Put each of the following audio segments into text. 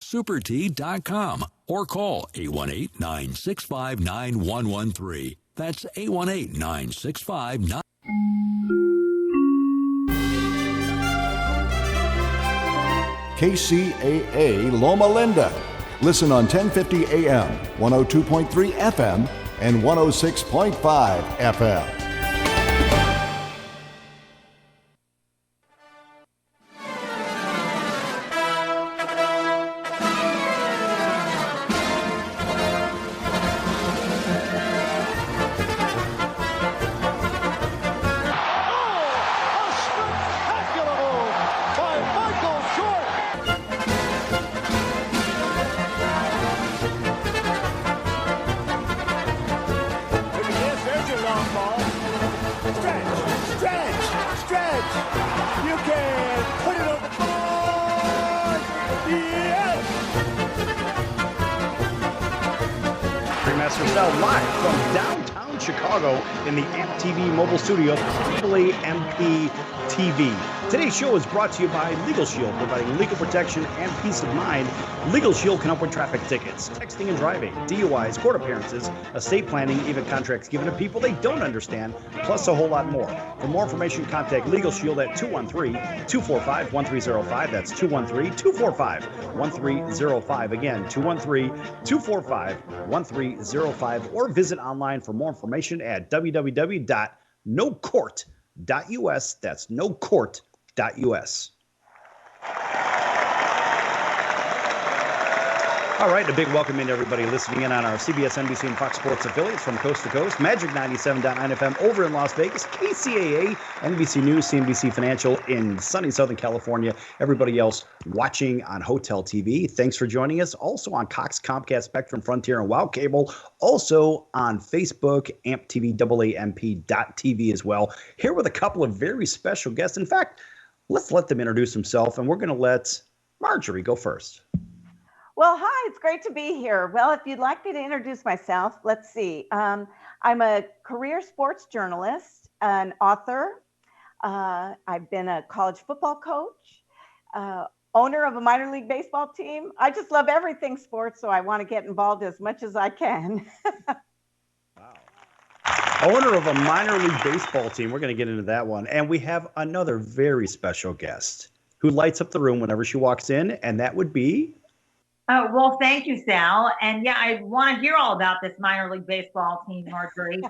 supert.com or call 818-965-9113. That's 818-965-9113. KCAA Loma Linda. Listen on 1050 AM, 102.3 FM, and 106.5 FM. Ringmaster Sal live from downtown Chicago in the AMP TV mobile studio, AMP TV. Today's show is brought to you by Legal Shield, providing legal protection and peace of mind. Legal Shield can help with traffic tickets, texting and driving, DUIs, court appearances, estate planning, even contracts given to people they don't understand, plus a whole lot more. For more information, contact Legal Shield at 213-245-1305. That's 213-245-1305. Again, 213-245-1305. Or visit online for more information at www.nocourt.us. That's nocourt.us. All right, a big welcome in to everybody listening in on our CBS, NBC, and Fox Sports affiliates from coast to coast. Magic 97.9 FM over in Las Vegas, KCAA, NBC News, CNBC Financial in sunny Southern California. Everybody else watching on Hotel TV, thanks for joining us. Also on Cox, Comcast, Spectrum, Frontier, and Wow Cable. Also on Facebook, AMP TV, AAMP.TV as well. Here with a couple of very special guests. In fact, let's let them introduce themselves, and we're going to let Marjorie go first. Well, hi, it's great to be here. Well, if you'd like me to introduce myself, let's see. I'm a career sports journalist, an author. I've been a college football coach, owner of a minor league baseball team. I just love everything sports, so I want to get involved as much as I can. Wow. Owner of a minor league baseball team. We're going to get into that one. And we have another very special guest who lights up the room whenever she walks in, and that would be... Well, thank you, Sal. And yeah, I want to hear all about this minor league baseball team, Marjorie.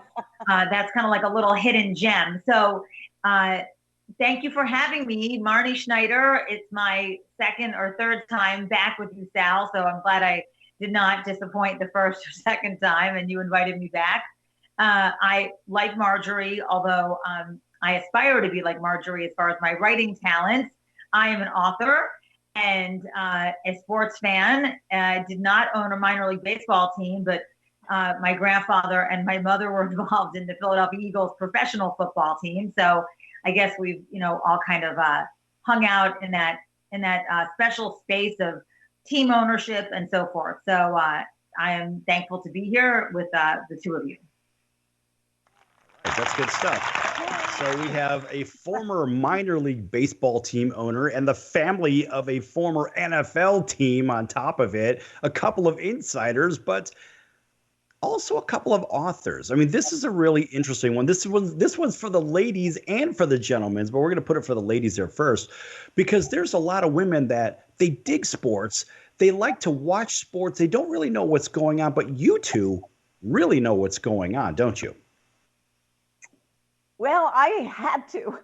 That's kind of like a little hidden gem. So thank you for having me, Marnie Schneider. It's my second or third time back with you, Sal. So I'm glad I did not disappoint the first or second time and you invited me back. I like Marjorie, although I aspire to be like Marjorie as far as my writing talents. I am an author. And a sports fan. Did not own a minor league baseball team, but my grandfather and my mother were involved in the Philadelphia Eagles professional football team. So I guess we've, all kind of hung out in that special space of team ownership and so forth. So I am thankful to be here with the two of you. That's good stuff. So we have a former minor league baseball team owner and the family of a former NFL team on top of it, a couple of insiders, but also a couple of authors. I mean, this is a really interesting one. This one's for the ladies and for the gentlemen, but we're going to put it for the ladies there first because there's a lot of women that they dig sports. They like to watch sports. They don't really know what's going on, but you two really know what's going on, don't you? Well, I had to.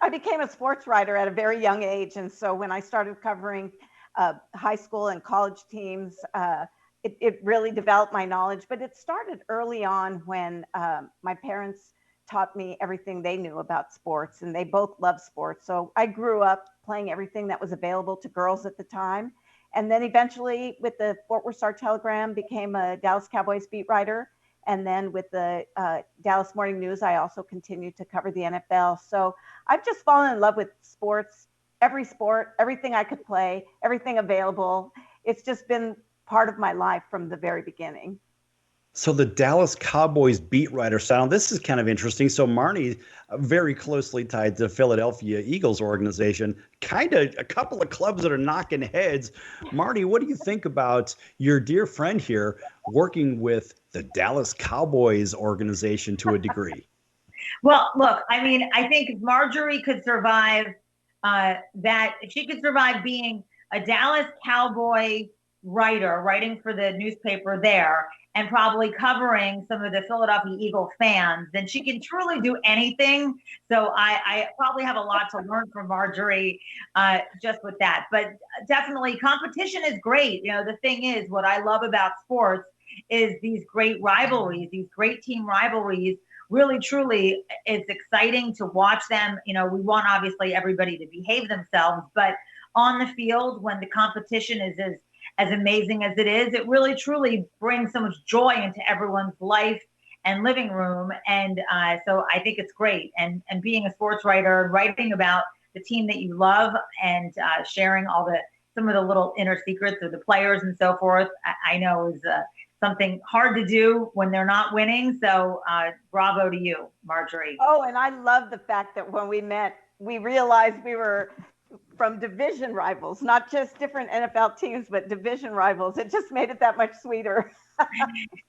I became a sports writer at a very young age. And so when I started covering high school and college teams, it really developed my knowledge. But it started early on when my parents taught me everything they knew about sports, and they both loved sports. So I grew up playing everything that was available to girls at the time. And then eventually with the Fort Worth Star-Telegram, became a Dallas Cowboys beat writer. And then with the Dallas Morning News, I also continued to cover the NFL. So I've just fallen in love with sports, everything I could play, everything available. It's just been part of my life from the very beginning. So the Dallas Cowboys beat writer sound. This is kind of interesting. So Marnie, very closely tied to Philadelphia Eagles organization, kind of a couple of clubs that are knocking heads. Marnie, what do you think about your dear friend here working with the Dallas Cowboys organization to a degree? Well, look, I mean, I think if Marjorie could survive that, if she could survive being a Dallas Cowboy writer, writing for the newspaper there, and probably covering some of the Philadelphia Eagle fans, then she can truly do anything. So I probably have a lot to learn from Marjorie just with that. But definitely competition is great. You know, the thing is, what I love about sports is these great rivalries, these great team rivalries. Really, truly, it's exciting to watch them. You know, we want obviously everybody to behave themselves, but on the field, when the competition is as amazing as it is, it really truly brings so much joy into everyone's life and living room. And so I think it's great. And being a sports writer, writing about the team that you love, and sharing some of the little inner secrets of the players and so forth, I know is something hard to do when they're not winning. So bravo to you, Marjorie. Oh, and I love the fact that when we met, we realized we were from division rivals, not just different NFL teams, but division rivals. It just made it that much sweeter.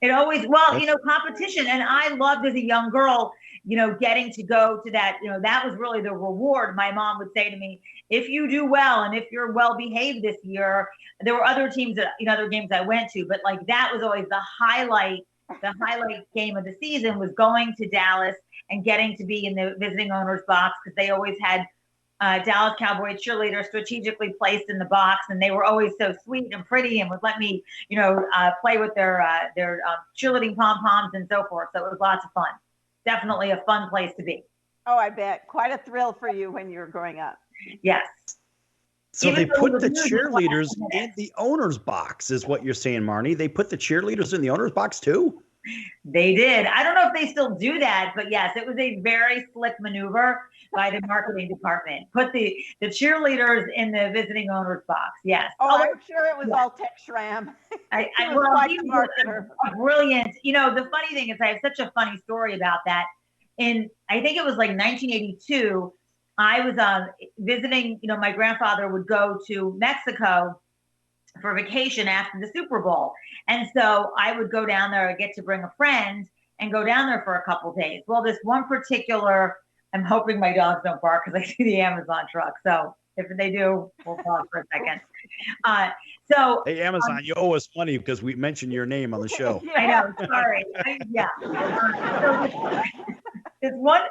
It always, well, you know, competition. And I loved as a young girl, you know, getting to go to that, you know, that was really the reward. My mom would say to me, if you do well and if you're well behaved this year, there were other teams that, you know, other games I went to, but like that was always the highlight game of the season was going to Dallas and getting to be in the visiting owners box, because they always had Dallas Cowboy cheerleaders strategically placed in the box, and they were always so sweet and pretty and would let me, you know, play with their cheerleading pom-poms and so forth. So it was lots of fun. Definitely a fun place to be. Oh, I bet. Quite a thrill for you when you were growing up. Yes. So they put the cheerleaders in the owner's box, is what you're saying, Marnie. They put the cheerleaders in the owner's box too? They did. I don't know if they still do that, but yes, it was a very slick maneuver by the marketing department. Put the cheerleaders in the visiting owner's box. Yes. Oh, I'm sure it was all Tech Schramm. He was brilliant. You know, the funny thing is I have such a funny story about that. I think it was like 1982, I was visiting, you know, my grandfather would go to Mexico for vacation after the Super Bowl. And so I would go down there, get to bring a friend and go down there for a couple of days. Well, this one particular, I'm hoping my dogs don't bark because I see the Amazon truck. So if they do, we'll pause for a second. Hey, Amazon, you owe us money because we mentioned your name on the show. I know, sorry. This one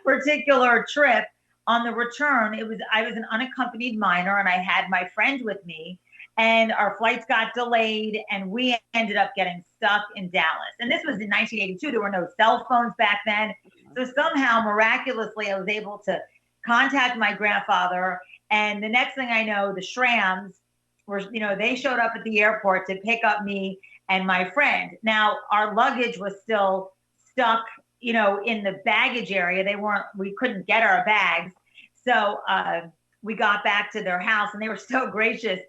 particular trip, on the return, I was an unaccompanied minor and I had my friend with me, and our flights got delayed and we ended up getting stuck in Dallas. And this was in 1982. There were no cell phones back then. So somehow, miraculously, I was able to contact my grandfather. And the next thing I know, the Shrams were, you know, they showed up at the airport to pick up me and my friend. Now, our luggage was still stuck, you know, in the baggage area. We couldn't get our bags. So we got back to their house and they were so gracious.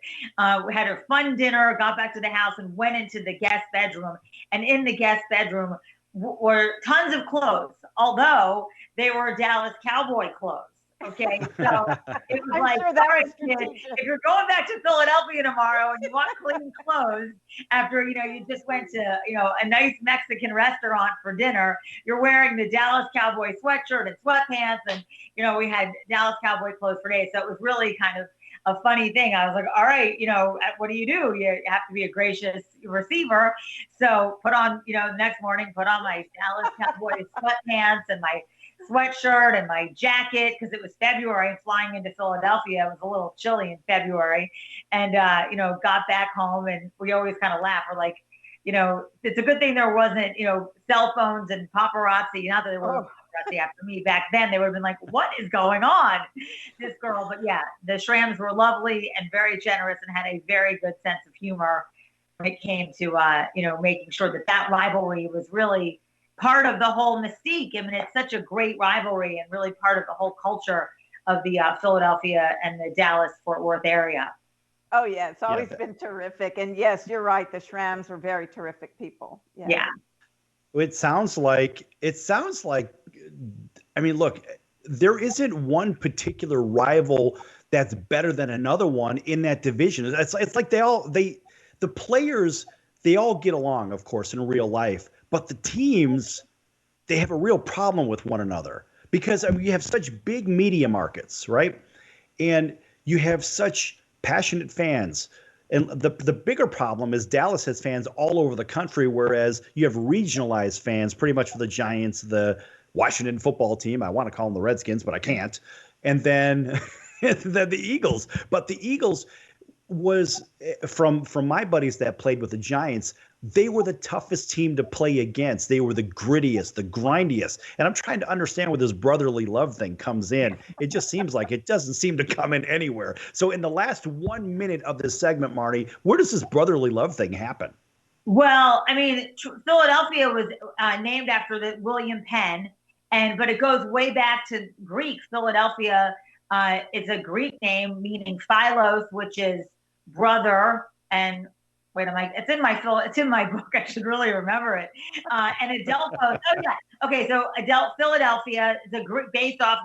We had a fun dinner, got back to the house and went into the guest bedroom. And in the guest bedroom were tons of clothes, although they were Dallas Cowboy clothes. Okay, so it was like, sure all right, kid, if you're going back to Philadelphia tomorrow and you want clean clothes after, you know, you just went to, you know, a nice Mexican restaurant for dinner, you're wearing the Dallas Cowboy sweatshirt and sweatpants, and, you know, we had Dallas Cowboy clothes for days. So it was really kind of a funny thing. I was like, all right, you know, what do? You have to be a gracious receiver. So put on, you know, the next morning, put on my Dallas Cowboy sweatpants and my sweatshirt and my jacket, because it was February and flying into Philadelphia. It was a little chilly in February, and you know, got back home, and we always kind of laugh. We're like, you know, it's a good thing there wasn't, you know, cell phones and paparazzi. Not that there were paparazzi after me back then. They would have been like, what is going on, this girl? But yeah, the Shrams were lovely and very generous and had a very good sense of humor when it came to you know, making sure that rivalry was really part of the whole mystique. I mean, it's such a great rivalry and really part of the whole culture of the Philadelphia and the Dallas-Fort Worth area. Oh, yeah. It's always been terrific. And yes, you're right. The Shrams were very terrific people. Yeah. It sounds like, I mean, look, there isn't one particular rival that's better than another one in that division. It's like the players, they all get along, of course, in real life, but the teams, they have a real problem with one another because, I mean, you have such big media markets, right? And you have such passionate fans. And the bigger problem is Dallas has fans all over the country, whereas you have regionalized fans pretty much for the Giants, the Washington football team. I want to call them the Redskins, but I can't. And then, then the Eagles. But the Eagles was, from my buddies that played with the Giants, they were the toughest team to play against. They were the grittiest, the grindiest. And I'm trying to understand where this brotherly love thing comes in. It just seems like it doesn't seem to come in anywhere. So in the last 1 minute of this segment, Marnie, where does this brotherly love thing happen? Well, I mean, Philadelphia was named after William Penn, but it goes way back to Greek. Philadelphia is a Greek name meaning Philos, which is brother, and it's in my book. I should really remember it. And Adelphos. Okay. So Philadelphia is based off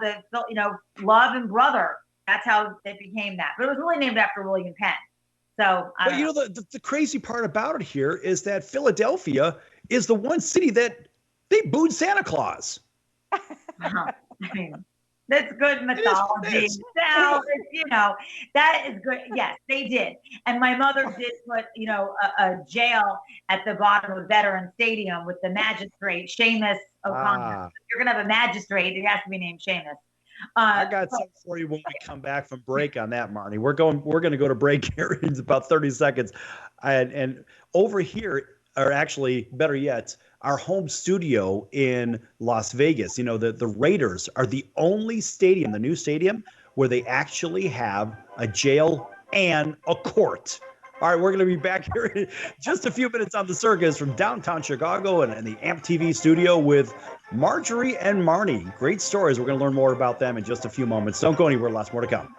love and brother. That's how it became that. But it was really named after William Penn. So, the crazy part about it here is that Philadelphia is the one city that they booed Santa Claus. I mean, that's good mythology. Now, that is good. Yes, they did. And my mother did put, a jail at the bottom of Veteran Stadium with the magistrate, Seamus O'Connor. If you're going to have a magistrate, it has to be named Seamus. I got something for you when we come back from break on that, Marnie. We're going to go to break here in about 30 seconds. And over here, or actually, better yet, our home studio in Las Vegas. The Raiders are the only stadium, the new stadium, where they actually have a jail and a court. All right, we're going to be back here in just a few minutes on the Circus from downtown Chicago and the AMP TV studio with Marjorie and Marnie. Great stories. We're going to learn more about them in just a few moments. Don't go anywhere. Lots more to come.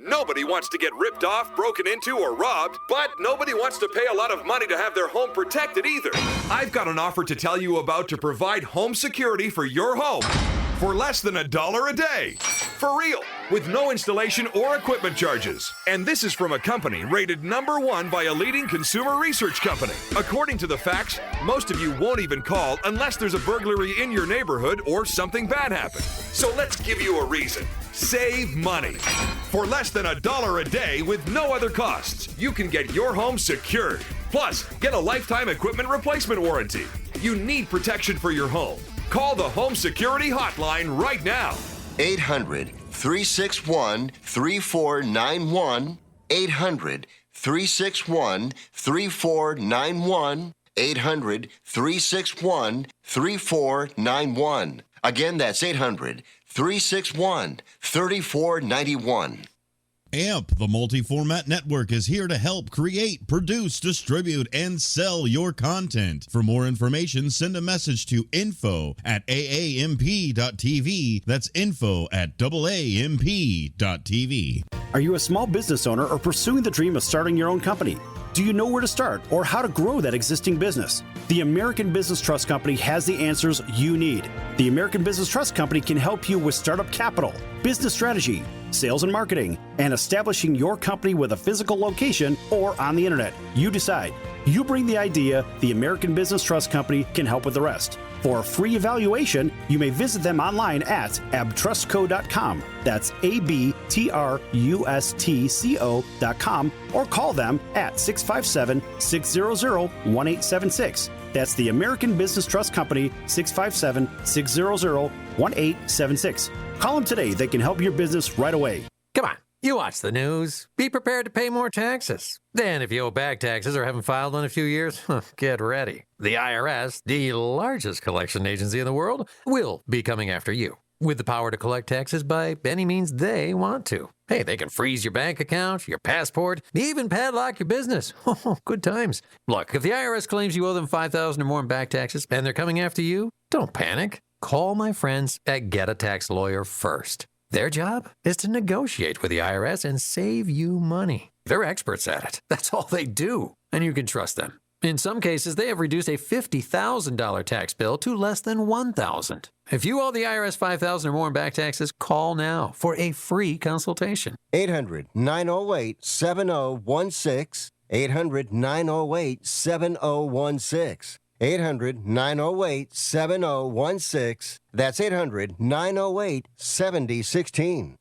Nobody wants to get ripped off, broken into, or robbed, but nobody wants to pay a lot of money to have their home protected either. I've got an offer to tell you about to provide home security for your home for less than $1 a day. For real, with no installation or equipment charges. And this is from a company rated #1 by a leading consumer research company. According to the facts, most of you won't even call unless there's a burglary in your neighborhood or something bad happened. So let's give you a reason. Save money. For less than $1 a day with no other costs, you can get your home secured. Plus, get a lifetime equipment replacement warranty. You need protection for your home. Call the Home Security Hotline right now. 800-361-3491. 800-361-3491. 800-361-3491. Again, that's 800-361-3491. AMP, the multi-format network, is here to help create, produce, distribute, and sell your content. For more information, send a message to info@aamp.tv. That's info@aamp.tv. Are you a small business owner or pursuing the dream of starting your own company? Do you know where to start or how to grow that existing business? The American Business Trust Company has the answers you need. The American Business Trust Company can help you with startup capital, business strategy, sales and marketing, and establishing your company with a physical location or on the internet. You decide. You bring the idea, the American Business Trust Company can help with the rest. For a free evaluation, you may visit them online at abtrustco.com. That's abtrustco.com, or call them at 657-600-1876. That's the American Business Trust Company, 657-600-1876. Call them today. They can help your business right away. Come on, you watch the news. Be prepared to pay more taxes. Then if you owe back taxes or haven't filed in a few years, get ready. The IRS, the largest collection agency in the world, will be coming after you with the power to collect taxes by any means they want to. Hey, they can freeze your bank account, your passport, even padlock your business. Oh, good times. Look, if the IRS claims you owe them $5,000 or more in back taxes and they're coming after you, Don't panic. Call my friends at Get a Tax Lawyer first. Their job is to negotiate with the IRS and save you money. They're experts at it. That's all they do, and you can trust them. In some cases, they have reduced a $50,000 tax bill to less than $1,000. If you owe the IRS $5,000 or more in back taxes, call now for a free consultation. 800-908-7016. 800-908-7016. 800-908-7016. That's 800-908-7016.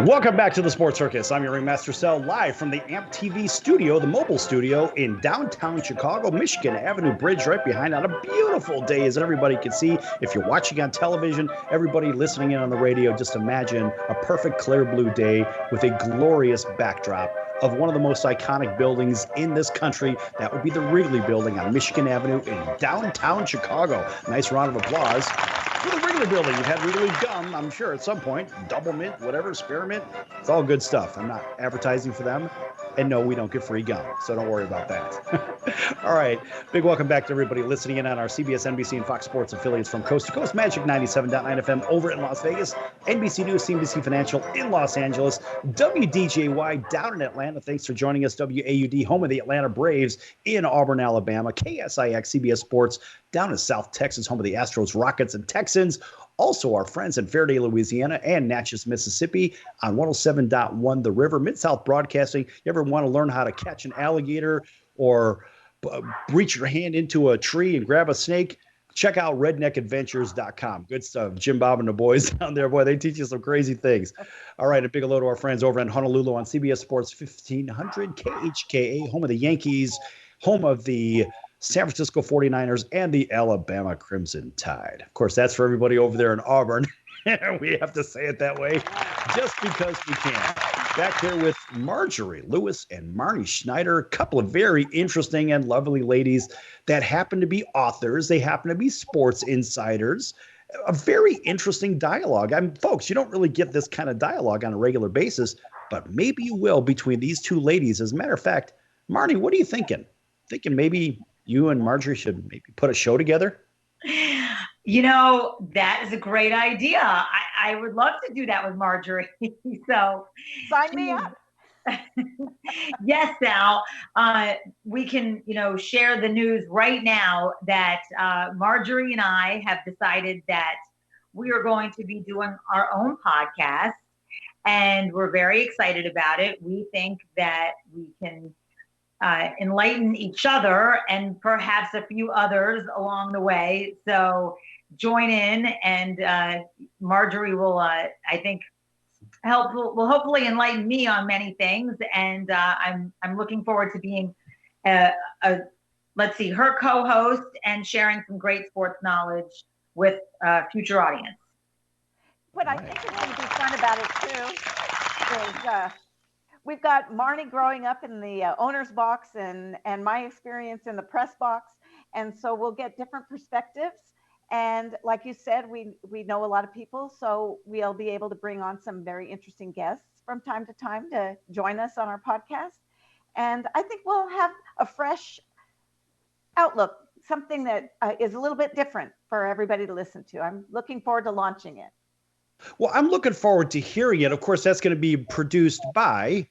Welcome back to the Sports Circus. I'm your Ringmaster Sal, live from the AMP TV studio, the mobile studio in downtown Chicago, Michigan Avenue Bridge, right behind on a beautiful day, as everybody can see. If you're watching on television, everybody listening in on the radio, just imagine a perfect clear blue day with a glorious backdrop of one of the most iconic buildings in this country. That would be the Wrigley Building on Michigan Avenue in downtown Chicago. Nice round of applause for the Wrigley Building. You've had Wrigley gum, I'm sure, at some point. Double mint, whatever, spearmint. It's all good stuff. I'm not advertising for them. And no, we don't get free gum, so don't worry about that. All right. Big welcome back to everybody listening in on our CBS, NBC, and Fox Sports affiliates from coast to coast. Magic 97.9 FM over in Las Vegas. NBC News, CNBC Financial in Los Angeles. WDJY down in Atlanta. Thanks for joining us. WAUD, home of the Atlanta Braves in Auburn, Alabama. KSIX, CBS Sports down in South Texas, home of the Astros, Rockets, and Texans. Also, our friends in Fairday, Louisiana and Natchez, Mississippi on 107.1 The River. Mid-South Broadcasting. You ever want to learn how to catch an alligator or reach your hand into a tree and grab a snake? Check out redneckadventures.com. Good stuff. Jim Bob and the boys down there, boy, they teach you some crazy things. All right, a big hello to our friends over in Honolulu on CBS Sports 1500 KHKA, home of the Yankees, home of the San Francisco 49ers, and the Alabama Crimson Tide. Of course, that's for everybody over there in Auburn. We have to say it that way just because we can. Back here with Marjorie Lewis and Marnie Schneider, a couple of very interesting and lovely ladies that happen to be authors. They happen to be sports insiders. A very interesting dialogue. Folks, you don't really get this kind of dialogue on a regular basis, but maybe you will between these two ladies. As a matter of fact, Marnie, what are you thinking? Thinking maybe you and Marjorie should maybe put a show together? You know, that is a great idea. I would love to do that with Marjorie. So sign me up. Yes, Sal. We can, share the news right now that Marjorie and I have decided that we are going to be doing our own podcast, and we're very excited about it. We think that we can enlighten each other and perhaps a few others along the way. So join in, and Marjorie will, I think, will hopefully enlighten me on many things. And I'm looking forward to being her co-host and sharing some great sports knowledge with future audience. What I think is going to be fun about it too is we've got Marnie growing up in the owner's box and my experience in the press box. And so we'll get different perspectives. And like you said, we know a lot of people, so we'll be able to bring on some very interesting guests from time to time to join us on our podcast. And I think we'll have a fresh outlook, something that is a little bit different for everybody to listen to. I'm looking forward to launching it. Well, I'm looking forward to hearing it. Of course, that's going to be produced by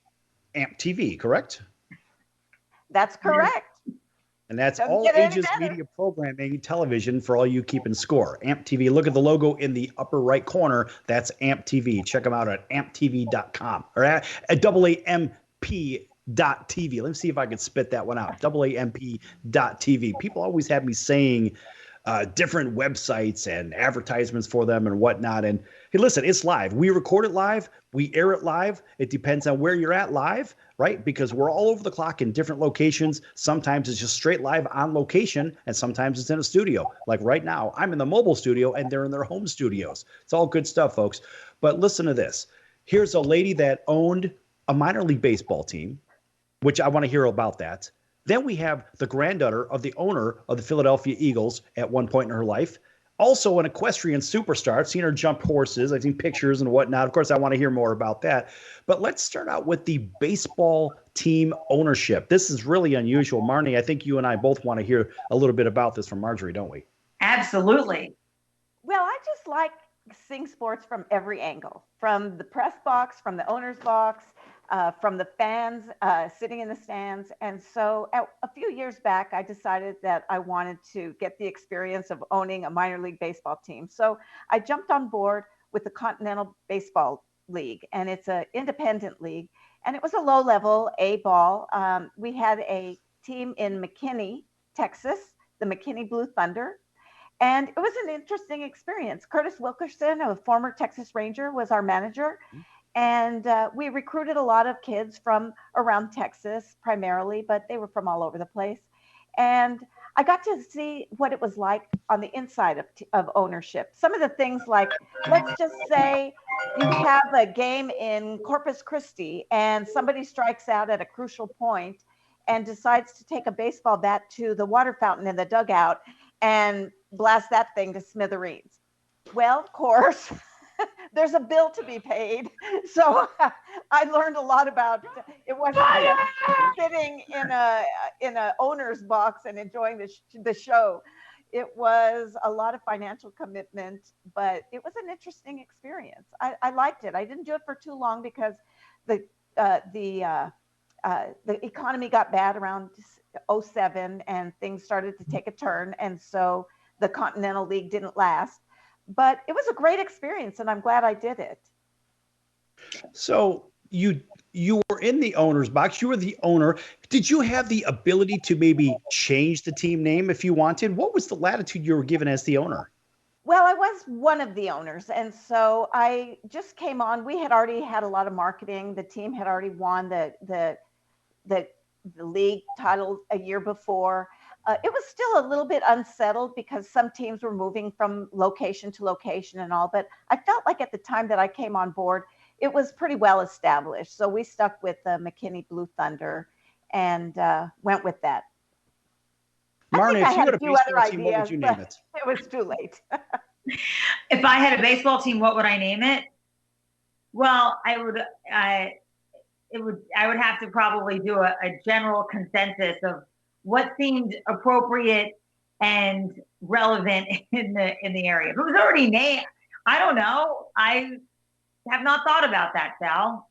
AMP TV, correct? That's correct. And that's all ages media programming television for all you keeping score. AMP TV. Look at the logo in the upper right corner. That's AMP TV. Check them out at amptv.com or at AAMP.TV. Let me see if I can spit that one out. AAMP.TV. People always have me saying different websites and advertisements for them and whatnot. And hey, listen, it's live. We record it live. We air it live. It depends on where you're at live, right? Because we're all over the clock in different locations. Sometimes it's just straight live on location, and sometimes it's in a studio. Like right now, I'm in the mobile studio and they're in their home studios. It's all good stuff, folks. But listen to this. Here's a lady that owned a minor league baseball team, which I want to hear about that. Then we have the granddaughter of the owner of the Philadelphia Eagles at one point in her life. Also an equestrian superstar. I've seen her jump horses. I've seen pictures and whatnot. Of course, I want to hear more about that. But let's start out with the baseball team ownership. This is really unusual. Marnie, I think you and I both want to hear a little bit about this from Marjorie, don't we? Absolutely. Well, I just like seeing sports from every angle, from the press box, from the owner's box, from the fans sitting in the stands. And so a few years back, I decided that I wanted to get the experience of owning a minor league baseball team. So I jumped on board with the Continental Baseball League, and it's an independent league. And it was a low-level A ball. We had a team in McKinney, Texas, the McKinney Blue Thunder. And it was an interesting experience. Curtis Wilkerson, a former Texas Ranger, was our manager. And we recruited a lot of kids from around Texas primarily, but they were from all over the place. And I got to see what it was like on the inside of ownership. Some of the things like, let's just say you have a game in Corpus Christi and somebody strikes out at a crucial point and decides to take a baseball bat to the water fountain in the dugout and blast that thing to smithereens. Well, of course, there's a bill to be paid. So I learned a lot about it. Wasn't just sitting in a owner's box and enjoying the show. It was a lot of financial commitment, but it was an interesting experience. I liked it. I didn't do it for too long because the economy got bad around 2007 and things started to take a turn. And so the Continental League didn't last. But it was a great experience, and I'm glad I did it. So you were in the owner's box. You were the owner. Did you have the ability to maybe change the team name if you wanted? What was the latitude you were given as the owner? Well, I was one of the owners, and so I just came on. We had already had a lot of marketing. The team had already won the league title a year before. It was still a little bit unsettled because some teams were moving from location to location and all, but I felt like at the time that I came on board, it was pretty well established. So we stuck with the McKinney Blue Thunder and went with that. Marnie, if you had a baseball team, what would you name it? It was too late. If I had a baseball team, what would I name it? Well, I would have to probably do a general consensus of what seemed appropriate and relevant in the area. If it was already named, I don't know. I have not thought about that, Sal.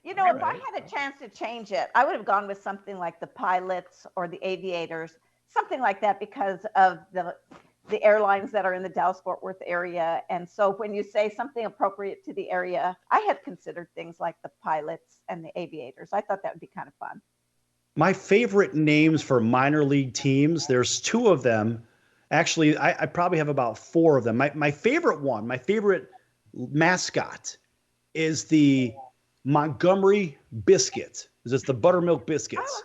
You know, if I had a chance to change it, I would have gone with something like the Pilots or the Aviators, something like that, because of the airlines that are in the Dallas-Fort Worth area. And so when you say something appropriate to the area, I had considered things like the Pilots and the Aviators. I thought that would be kind of fun. My favorite names for minor league teams, there's two of them. Actually, I probably have about four of them. My favorite one, my favorite mascot is the Montgomery Biscuit. It's the buttermilk biscuits,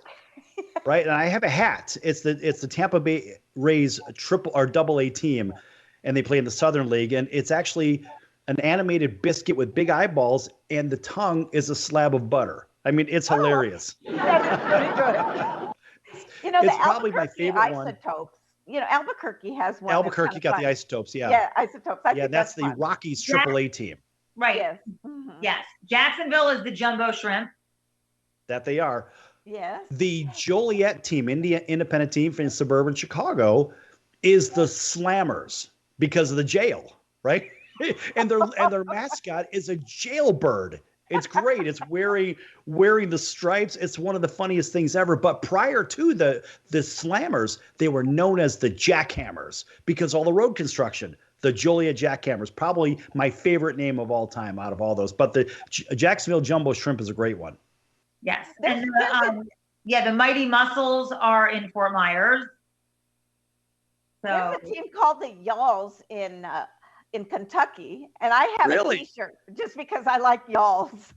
right? And I have a hat. It's the Tampa Bay Rays triple or double A team, and they play in the Southern League. And it's actually an animated biscuit with big eyeballs, and the tongue is a slab of butter. I mean, it's hilarious. That is pretty good. You know, it's the probably my favorite isotopes. one. You know, Albuquerque has one. Albuquerque got the isotopes, yeah. Yeah, isotopes. I think that's the fun. Rockies AAA team. Right. Yes. Mm-hmm. Yes. Jacksonville is the jumbo shrimp. That they are. Yes. The Joliet team, independent team from suburban Chicago, is the Slammers because of the jail, right? and their mascot is a jailbird. It's great. It's wearing the stripes. It's one of the funniest things ever. But prior to the Slammers, they were known as the Jackhammers because all the road construction. The Joliet Jackhammers, probably my favorite name of all time out of all those. But the Jacksonville Jumbo Shrimp is a great one. Yes. And the Mighty Mussels are in Fort Myers. There's a team called the Y'alls in Kentucky, and I have a T-shirt just because I like Y'alls.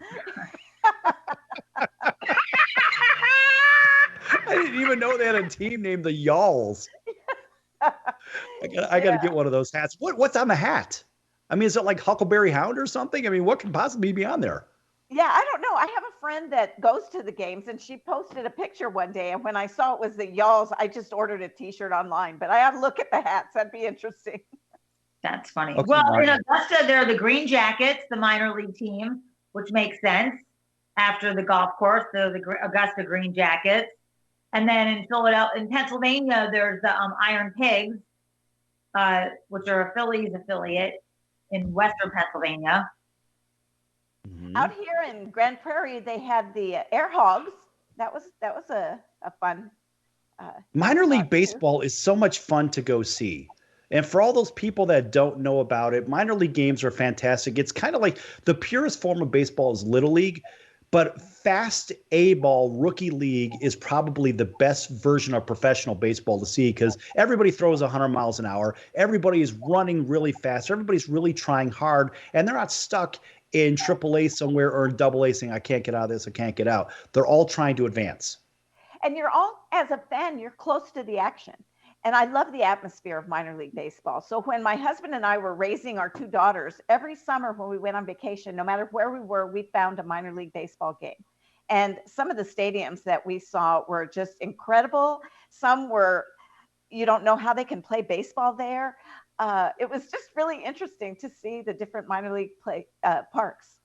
I didn't even know they had a team named the Y'alls. I got to get one of those hats. What's on the hat? I mean, is it like Huckleberry Hound or something? I mean, what could possibly be on there? Yeah, I don't know. I have a friend that goes to the games, and she posted a picture one day, and when I saw it was the Y'alls, I just ordered a T-shirt online. But I have to look at the hats. That'd be interesting. That's funny. Okay, well, Marnie. in Augusta, they're the Green Jackets, the minor league team, which makes sense. After the golf course, they're the Augusta Green Jackets. And then in Pennsylvania, there's the Iron Pigs, which are a Phillies affiliate in Western Pennsylvania. Mm-hmm. Out here in Grand Prairie, they had the Air Hogs. That was a fun. Minor league baseball is so much fun to go see. And for all those people that don't know about it, minor league games are fantastic. It's kind of like the purest form of baseball is Little League, but fast A-ball rookie league is probably the best version of professional baseball to see because everybody throws 100 miles an hour. Everybody is running really fast. Everybody's really trying hard, and they're not stuck in AAA somewhere or in AA saying, I can't get out of this, I can't get out. They're all trying to advance. And you're all, as a fan, you're close to the action. And I love the atmosphere of minor league baseball. So when my husband and I were raising our two daughters, every summer when we went on vacation, no matter where we were, we found a minor league baseball game. And some of the stadiums that we saw were just incredible. Some were, you don't know how they can play baseball there. It was just really interesting to see the different minor league parks.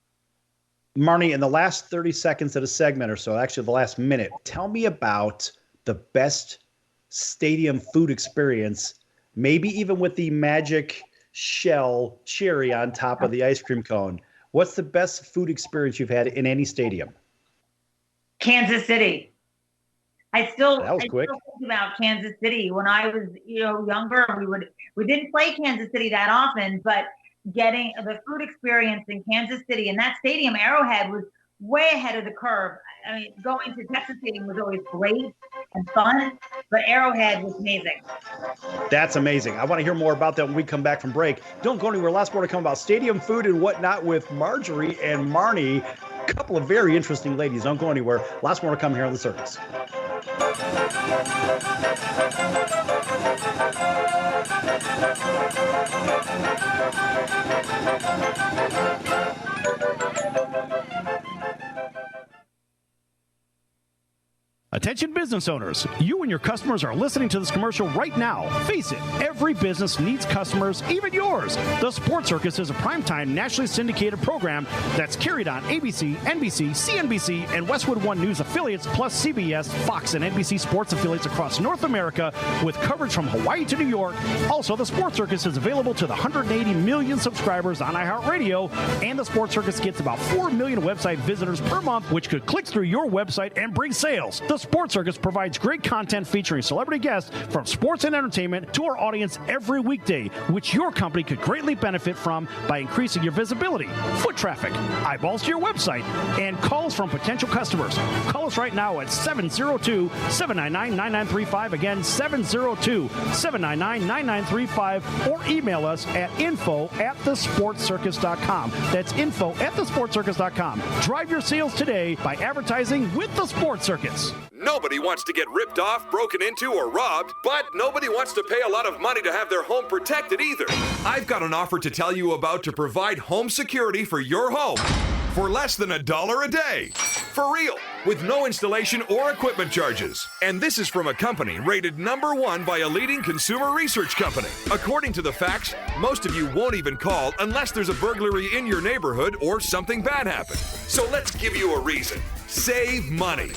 Marnie, in the last 30 seconds of the segment or so, actually the last minute, tell me about the best stadium food experience, maybe even with the magic shell cherry on top of the ice cream cone. What's the best food experience you've had in any stadium? Kansas City. I still quick. think about Kansas City. When I was, younger, we didn't play Kansas City that often, but getting the food experience in Kansas City and that stadium, Arrowhead, was way ahead of the curve. I mean, going to Texas Stadium was always great and fun, but Arrowhead was amazing. That's amazing. I want to hear more about that when we come back from break. Don't go anywhere. Lots more to come about stadium food and whatnot with Marjorie and Marnie. A couple of very interesting ladies. Don't go anywhere. Lots more to come here on the Circus. Attention business owners, you and your customers are listening to this commercial right now. Face it, every business needs customers, even yours. The Sports Circus is a primetime nationally syndicated program that's carried on ABC, NBC, CNBC, and Westwood One News affiliates, plus CBS, Fox, and NBC sports affiliates across North America with coverage from Hawaii to New York. Also, the Sports Circus is available to the 180 million subscribers on iHeartRadio, and the Sports Circus gets about 4 million website visitors per month, which could click through your website and bring sales. The Sports Circus provides great content featuring celebrity guests from sports and entertainment to our audience every weekday, which your company could greatly benefit from by increasing your visibility, foot traffic, eyeballs to your website, and calls from potential customers. Call us right now at 702-799-9935. Again, 702-799-9935, or email us at info@thesportscircus.com. That's info@thesportscircus.com. Drive your sales today by advertising with the Sports Circus. Nobody wants to get ripped off, broken into, or robbed, but nobody wants to pay a lot of money to have their home protected either. I've got an offer to tell you about to provide home security for your home for less than $1 a day. For real, with no installation or equipment charges. And this is from a company rated #1 by a leading consumer research company. According to the facts, most of you won't even call unless there's a burglary in your neighborhood or something bad happened. So let's give you a reason. Save money.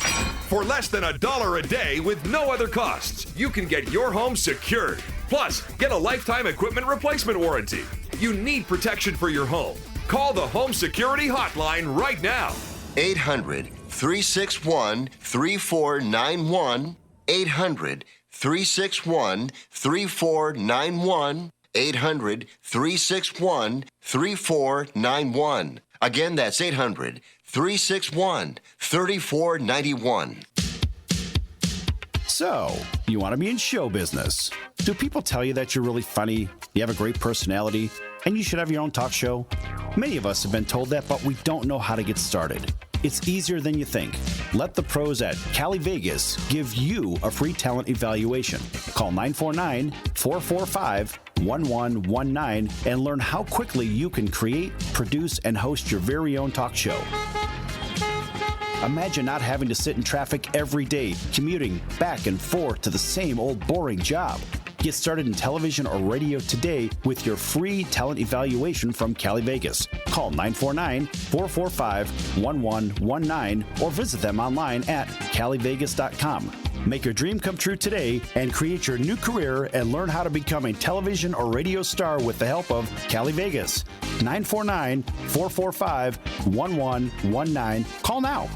For less than $1 a day with no other costs, you can get your home secured. Plus, get a lifetime equipment replacement warranty. You need protection for your home. Call the Home Security Hotline right now. 800-361-3491. 800-361-3491. 800-361-3491. Again, that's 800-361-3491. So, you want to be in show business. Do people tell you that you're really funny, you have a great personality, and you should have your own talk show? Many of us have been told that, but we don't know how to get started. It's easier than you think. Let the pros at Cali Vegas give you a free talent evaluation. Call 949-445-1119 and learn how quickly you can create, produce, and host your very own talk show. Imagine not having to sit in traffic every day, commuting back and forth to the same old boring job. Get started in television or radio today with your free talent evaluation from Cali Vegas. Call 949-445-1119 or visit them online at calivegas.com. Make your dream come true today and create your new career and learn how to become a television or radio star with the help of Cali Vegas. 949-445-1119. Call now.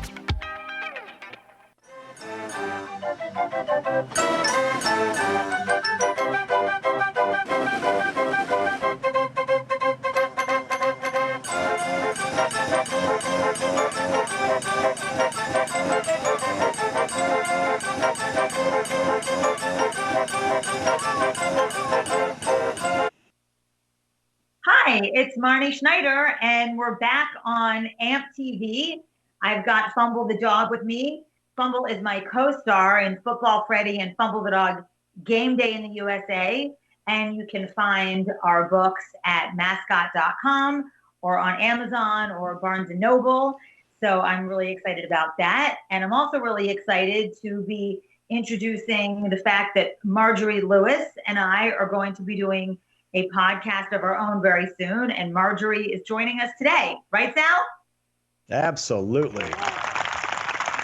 Hi, it's Marnie Schneider, and we're back on AMP TV. I've got Fumble the Dog with me. Fumble is my co-star in Football Freddy and Fumble the Dog Game Day in the USA. And you can find our books at mascot.com or on Amazon or Barnes & Noble. So I'm really excited about that. And I'm also really excited to be introducing the fact that Marjorie Lewis and I are going to be doing a podcast of our own very soon. And Marjorie is joining us today. Right, Sal? Absolutely.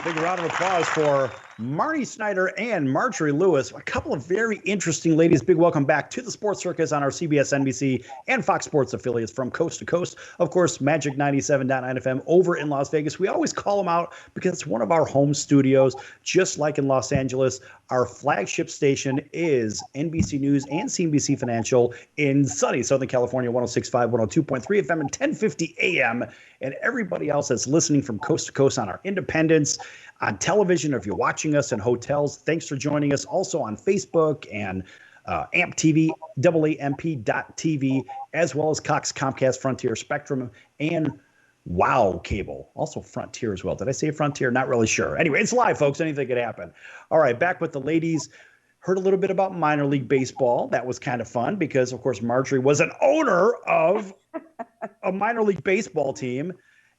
Big round of applause for Marnie Schneider and Marjorie Lewis, a couple of very interesting ladies. Big welcome back to the Sports Circus on our CBS, NBC, and Fox Sports affiliates from coast to coast. Of course, Magic 97.9 FM over in Las Vegas. We always call them out because it's one of our home studios. Just like in Los Angeles, our flagship station is NBC News and CNBC Financial in sunny Southern California, 106.5, 102.3 FM, and 1050 AM. And everybody else that's listening from coast to coast on our independence, on television, if you're watching us in hotels, thanks for joining us. Also on Facebook and AMP TV, AAMP.TV, as well as Cox, Comcast, Frontier, Spectrum, and Wow Cable. Also Frontier as well. Did I say Frontier? Not really sure. Anyway, it's live, folks. Anything could happen. All right, back with the ladies. Heard a little bit about minor league baseball. That was kind of fun because, of course, Marjorie was an owner of a minor league baseball team.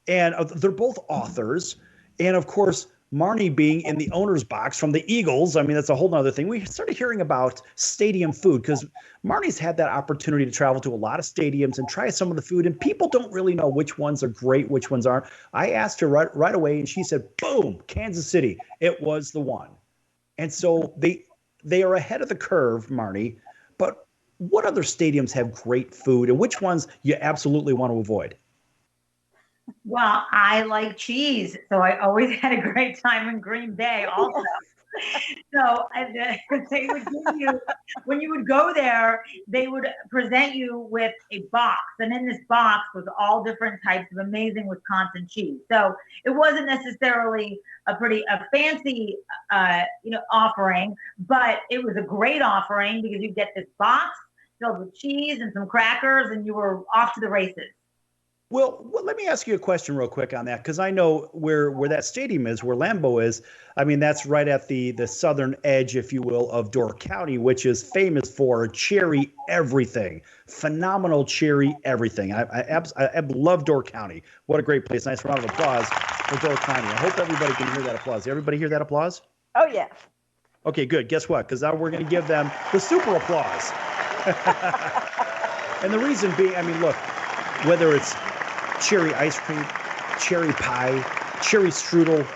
And they're both authors. And, of course, Marnie being in the owner's box from the Eagles, I mean, that's a whole nother thing. We started hearing about stadium food because Marnie's had that opportunity to travel to a lot of stadiums and try some of the food, and people don't really know which ones are great, which ones aren't. I asked her right away, and she said, boom, Kansas City. It was the one. And so they are ahead of the curve, Marnie, but what other stadiums have great food, and which ones you absolutely want to avoid? Well, I like cheese, so I always had a great time in Green Bay also. So they would give you, when you would go there, they would present you with a box. And in this box was all different types of amazing Wisconsin cheese. So it wasn't necessarily a fancy, offering, but it was a great offering because you get this box filled with cheese and some crackers and you were off to the races. Well, let me ask you a question real quick on that, because I know where that stadium is, where Lambeau is. I mean, that's right at the southern edge, if you will, of Door County, which is famous for cherry everything. Phenomenal cherry everything. I love Door County. What a great place. Nice round of applause for Door County. I hope everybody can hear that applause. Everybody hear that applause? Oh, yeah. Okay, good. Guess what? Because now we're going to give them the super applause. And the reason being, I mean, look, whether it's cherry ice cream, cherry pie, cherry strudel.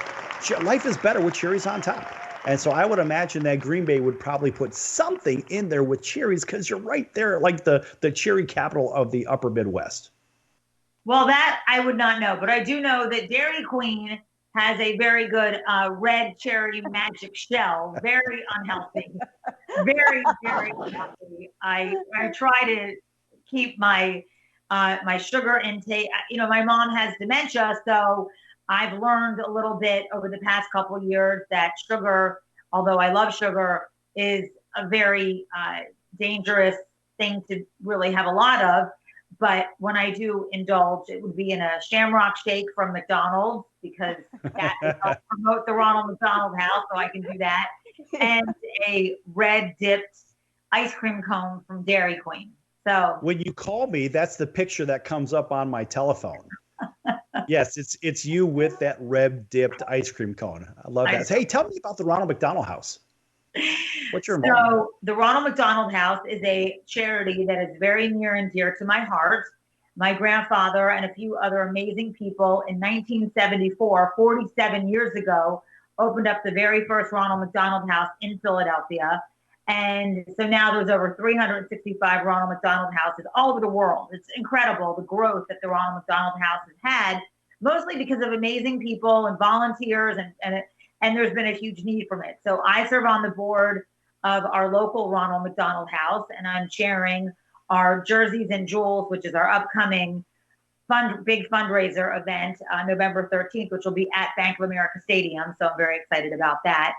Life is better with cherries on top. And so I would imagine that Green Bay would probably put something in there with cherries because you're right there, like the cherry capital of the upper Midwest. Well, that I would not know, but I do know that Dairy Queen has a very good red cherry magic shell. Very unhealthy. Very, very unhealthy. I try to keep my sugar intake. My mom has dementia, so I've learned a little bit over the past couple of years that sugar although I love sugar, is a very dangerous thing to really have a lot of. But when I do indulge, it would be in a Shamrock Shake from McDonald's, because that helps promote the Ronald McDonald House, so I can do that. And a red dipped ice cream cone from Dairy Queen. So when you call me, that's the picture that comes up on my telephone. Yes, it's you with that red dipped ice cream cone. I love that. Hey, tell me about the Ronald McDonald House. What's your involvement? So the Ronald McDonald House is a charity that is very near and dear to my heart. My grandfather and a few other amazing people in 1974, 47 years ago, opened up the very first Ronald McDonald House in Philadelphia. And so now there's over 365 Ronald McDonald Houses all over the world. It's incredible, the growth that the Ronald McDonald House has had, mostly because of amazing people and volunteers, and there's been a huge need from it. So I serve on the board of our local Ronald McDonald House, and I'm chairing our Jerseys and Jewels, which is our upcoming big fundraiser event on November 13th, which will be at Bank of America Stadium. So I'm very excited about that.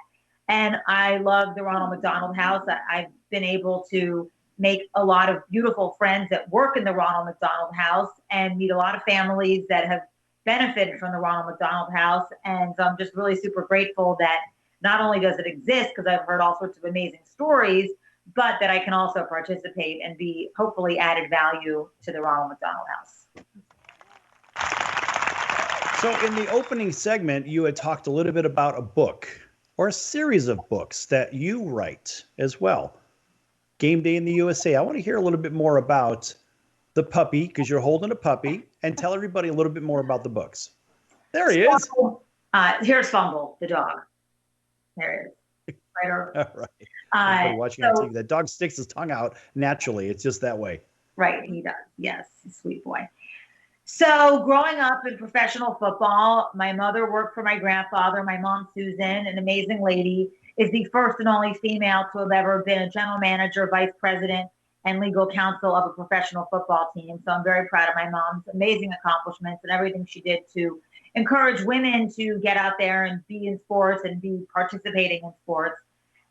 And I love the Ronald McDonald House. I've been able to make a lot of beautiful friends that work in the Ronald McDonald House and meet a lot of families that have benefited from the Ronald McDonald House. And so I'm just really super grateful that not only does it exist, because I've heard all sorts of amazing stories, but that I can also participate and be hopefully added value to the Ronald McDonald House. So in the opening segment, you had talked a little bit about a book or a series of books that you write as well. Game Day in the USA. I want to hear a little bit more about the puppy, because you're holding a puppy, and tell everybody a little bit more about the books. There he is. Here's Fumble, the dog. There he is. Right. All right. Watching on TV. That dog sticks his tongue out naturally. It's just that way. Right, he does. Yes, sweet boy. So growing up in professional football, my mother worked for my grandfather. My mom, Susan, an amazing lady, is the first and only female to have ever been a general manager, vice president, and legal counsel of a professional football team. So I'm very proud of my mom's amazing accomplishments and everything she did to encourage women to get out there and be in sports and be participating in sports.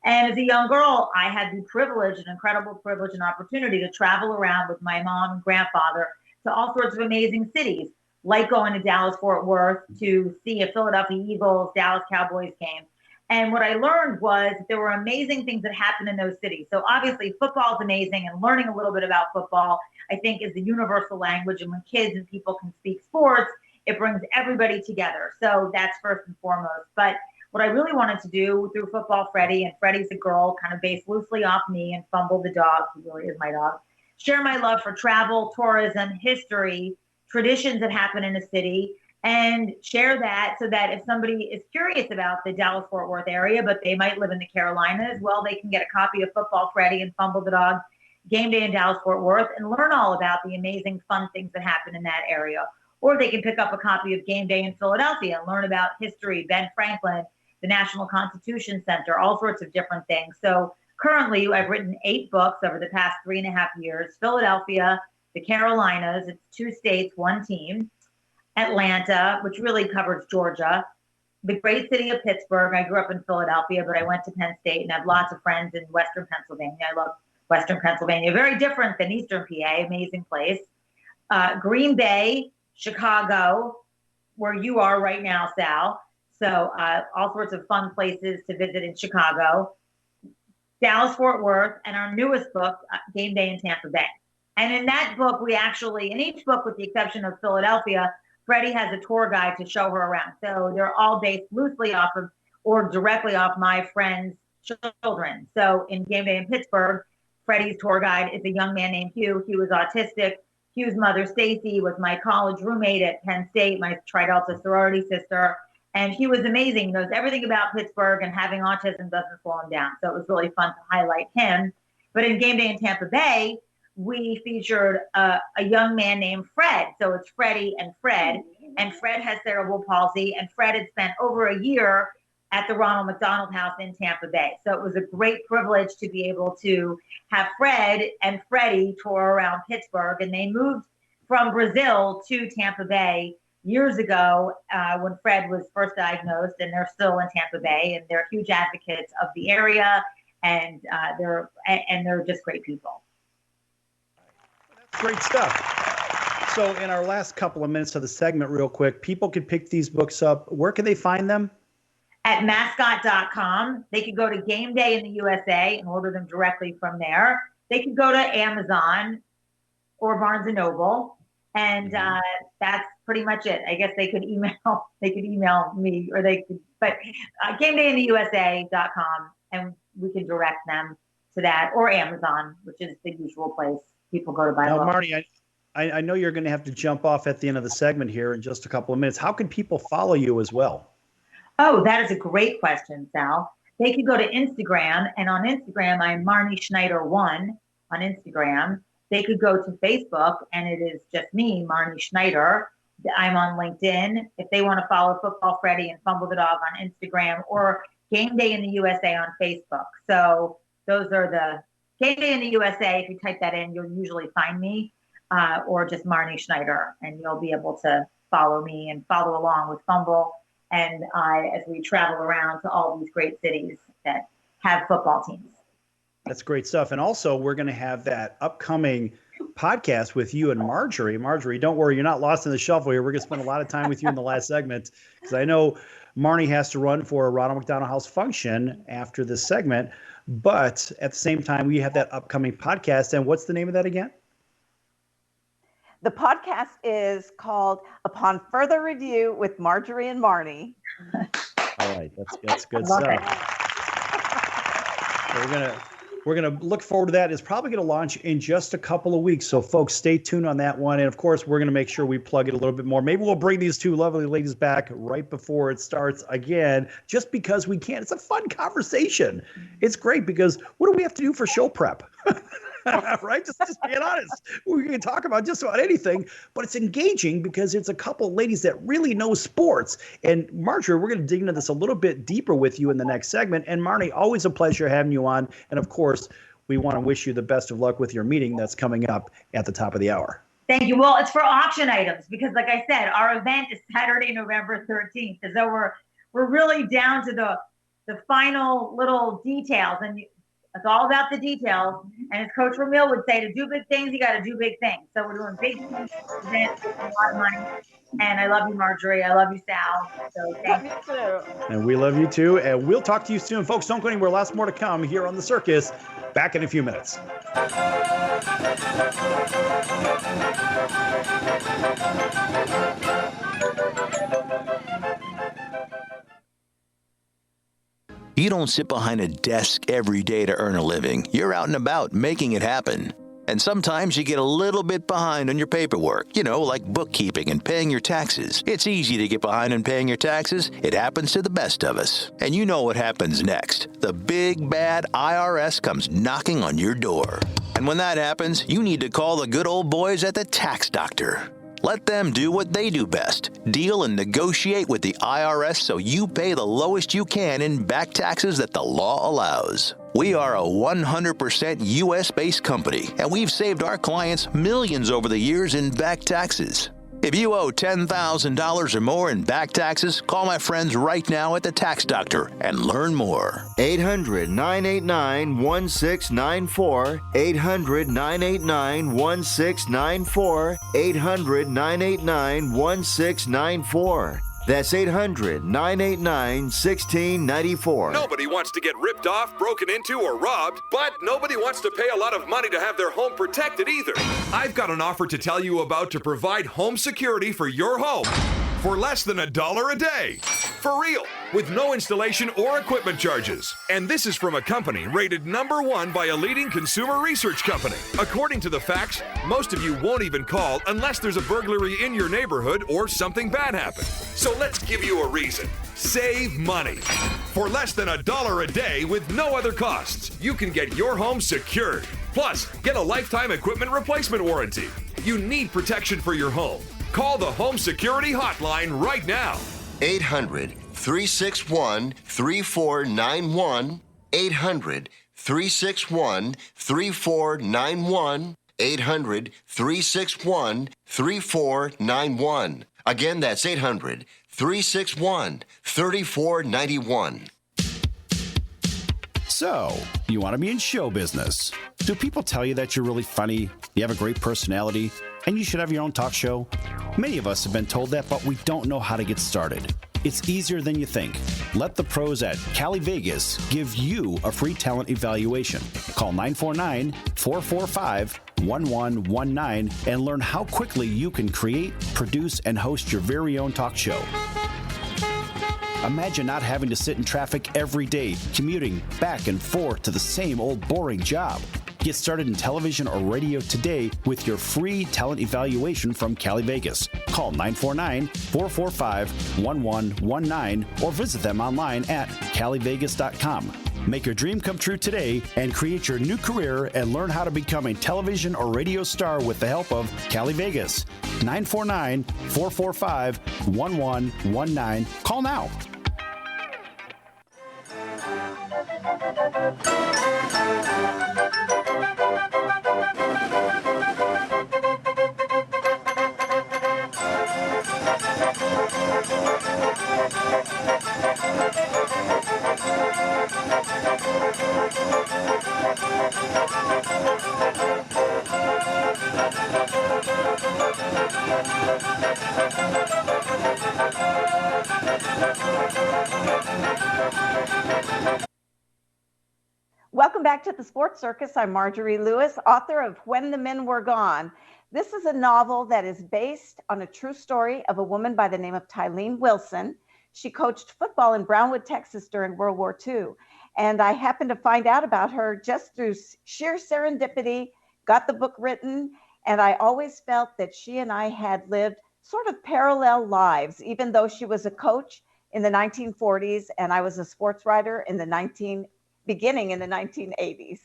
And as a young girl, I had the privilege, an incredible privilege and opportunity to travel around with my mom and grandfather to all sorts of amazing cities, like going to Dallas-Fort Worth to see a Philadelphia Eagles, Dallas Cowboys game. And what I learned was there were amazing things that happened in those cities. So obviously football is amazing, and learning a little bit about football, I think, is the universal language. And when kids and people can speak sports, it brings everybody together. So that's first and foremost. But what I really wanted to do through Football Freddie, and Freddie's a girl kind of based loosely off me, and Fumble the dog, who really is my dog, share my love for travel, tourism, history, traditions that happen in a city, and share that so that if somebody is curious about the Dallas-Fort Worth area, but they might live in the Carolinas, well, they can get a copy of Football Freddie and Fumble the Dog, Game Day in Dallas-Fort Worth, and learn all about the amazing fun things that happen in that area. Or they can pick up a copy of Game Day in Philadelphia and learn about history, Ben Franklin, the National Constitution Center, all sorts of different things. So currently, I've written 8 books over the past 3.5 years. Philadelphia, the Carolinas, it's 2 states, 1 team. Atlanta, which really covers Georgia. The great city of Pittsburgh. I grew up in Philadelphia, but I went to Penn State and have lots of friends in Western Pennsylvania. I love Western Pennsylvania. Very different than Eastern PA, amazing place. Green Bay, Chicago, where you are right now, Sal. So all sorts of fun places to visit in Chicago. Dallas-Fort Worth, and our newest book, Game Day in Tampa Bay. And in that book, we actually, in each book, with the exception of Philadelphia, Freddie has a tour guide to show her around. So they're all based loosely off of or directly off my friends' children. So in Game Day in Pittsburgh, Freddie's tour guide is a young man named Hugh. He was autistic. Hugh's mother, Stacy, was my college roommate at Penn State, my Tri Delta sorority sister. And he was amazing. He knows everything about Pittsburgh, and having autism doesn't slow him down. So it was really fun to highlight him. But in Game Day in Tampa Bay, we featured a young man named Fred. So it's Freddie and Fred. And Fred has cerebral palsy. And Fred had spent over a year at the Ronald McDonald House in Tampa Bay. So it was a great privilege to be able to have Fred and Freddie tour around Pittsburgh. And they moved from Brazil to Tampa Bay years ago when Fred was first diagnosed, and they're still in Tampa Bay, and they're huge advocates of the area, and they're just great people. Great stuff. So in our last couple of minutes of the segment, real quick, people could pick these books up. Where can they find them? At mascot.com. They could go to Game Day in the USA and order them directly from there. They could go to Amazon or Barnes & Noble. And that's pretty much it. I guess they could email me, or they could, but GameDayInTheUSA.com, and we can direct them to that, or Amazon, which is the usual place people go to buy books. Now, Marnie, I know you're going to have to jump off at the end of the segment here in just a couple of minutes. How can people follow you as well? Oh, that is a great question, Sal. They could go to Instagram, and on Instagram, I'm Marnie Schneider 1 on Instagram. They could go to Facebook, and it is just me, Marnie Schneider. I'm on LinkedIn. If they want to follow Football Freddy and Fumble the Dog on Instagram, or Game Day in the USA on Facebook. So those are the Game Day in the USA. If you type that in, you'll usually find me, or just Marnie Schneider, and you'll be able to follow me and follow along with Fumble and I as we travel around to all these great cities that have football teams. That's great stuff. And also, we're going to have that upcoming podcast with you and Marjorie. Marjorie, don't worry, you're not lost in the shuffle here. We're going to spend a lot of time with you in the last segment, because I know Marnie has to run for a Ronald McDonald House function after this segment. But at the same time, we have that upcoming podcast. And what's the name of that again? The podcast is called Upon Further Review with Marjorie and Marnie. All right, that's good stuff. We're gonna look forward to that. It's probably gonna launch in just a couple of weeks. So folks, stay tuned on that one. And of course, we're gonna make sure we plug it a little bit more. Maybe we'll bring these two lovely ladies back right before it starts again, just because we can. It's a fun conversation. It's great because what do we have to do for show prep? Right? Just being honest. We can talk about just about anything, but it's engaging because it's a couple of ladies that really know sports. And Marjorie, we're going to dig into this a little bit deeper with you in the next segment. And Marnie, always a pleasure having you on. And of course, we want to wish you the best of luck with your meeting that's coming up at the top of the hour. Thank you. Well, it's for auction items because, like I said, our event is Saturday, November 13th. So we're really down to the final little details, and it's all about the details. And as Coach Ramil would say, to do big things, you got to do big things. So we're doing big things, events, a lot of money. And I love you, Marjorie. I love you, Sal. So thank you too. And we love you too. And we'll talk to you soon, folks. Don't go anywhere. Lots more to come here on the Circus. Back in a few minutes. You don't sit behind a desk every day to earn a living. You're out and about making it happen. And sometimes you get a little bit behind on your paperwork, like bookkeeping and paying your taxes. It's easy to get behind on paying your taxes. It happens to the best of us. And you know what happens next. The big bad IRS comes knocking on your door. And when that happens, you need to call the good old boys at the Tax Doctor. Let them do what they do best, deal and negotiate with the IRS so you pay the lowest you can in back taxes that the law allows. We are a 100% U.S.-based company, and we've saved our clients millions over the years in back taxes. If you owe $10,000 or more in back taxes, call my friends right now at the Tax Doctor and learn more. 800-989-1694. 800-989-1694. 800-989-1694. That's 800-989-1694. Nobody wants to get ripped off, broken into, or robbed, but nobody wants to pay a lot of money to have their home protected either. I've got an offer to tell you about to provide home security for your home for less than $1 a day. For real, with no installation or equipment charges. And this is from a company rated #1 by a leading consumer research company. According to the facts, most of you won't even call unless there's a burglary in your neighborhood or something bad happened. So let's give you a reason. Save money. For less than $1 a day with no other costs, you can get your home secured. Plus, get a lifetime equipment replacement warranty. You need protection for your home. Call the Home Security Hotline right now. 800-361-3491. 800-361-3491. 800-361-3491. Again, that's 800-361-3491. So, you want to be in show business. Do people tell you that you're really funny, you have a great personality, and you should have your own talk show? Many of us have been told that, but we don't know how to get started. It's easier than you think. Let the pros at Cali Vegas give you a free talent evaluation. Call 949-445-1119 and learn how quickly you can create, produce, and host your very own talk show. Imagine not having to sit in traffic every day, commuting back and forth to the same old boring job. Get started in television or radio today with your free talent evaluation from Cali Vegas. Call 949-445-1119 or visit them online at calivegas.com. Make your dream come true today and create your new career and learn how to become a television or radio star with the help of Cali Vegas. 949-445-1119. Call now. Welcome back to the Sports Circus. I'm Marjorie Lewis, author of When the Men Were Gone. This is a novel that is based on a true story of a woman by the name of Tylene Wilson. She coached football in Brownwood, Texas during World War II. And I happened to find out about her just through sheer serendipity, got the book written, and I always felt that she and I had lived sort of parallel lives, even though she was a coach in the 1940s and I was a sports writer in the beginning in the 1980s.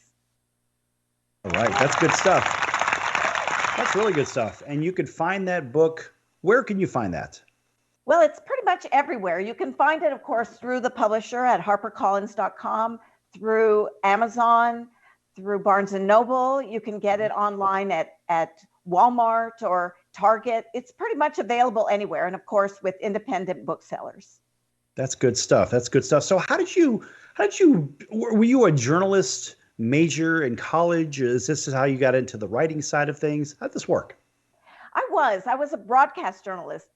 All right, that's good stuff. That's really good stuff. And you could find that book. Where can you find that? Well, it's pretty much everywhere. You can find it, of course, through the publisher at harpercollins.com, through Amazon, through Barnes & Noble. You can get it online at Walmart or Target. It's pretty much available anywhere. And of course, with independent booksellers. That's good stuff. That's good stuff. So were you a journalist major in college? Is this how you got into the writing side of things? How'd this work? I was a broadcast journalist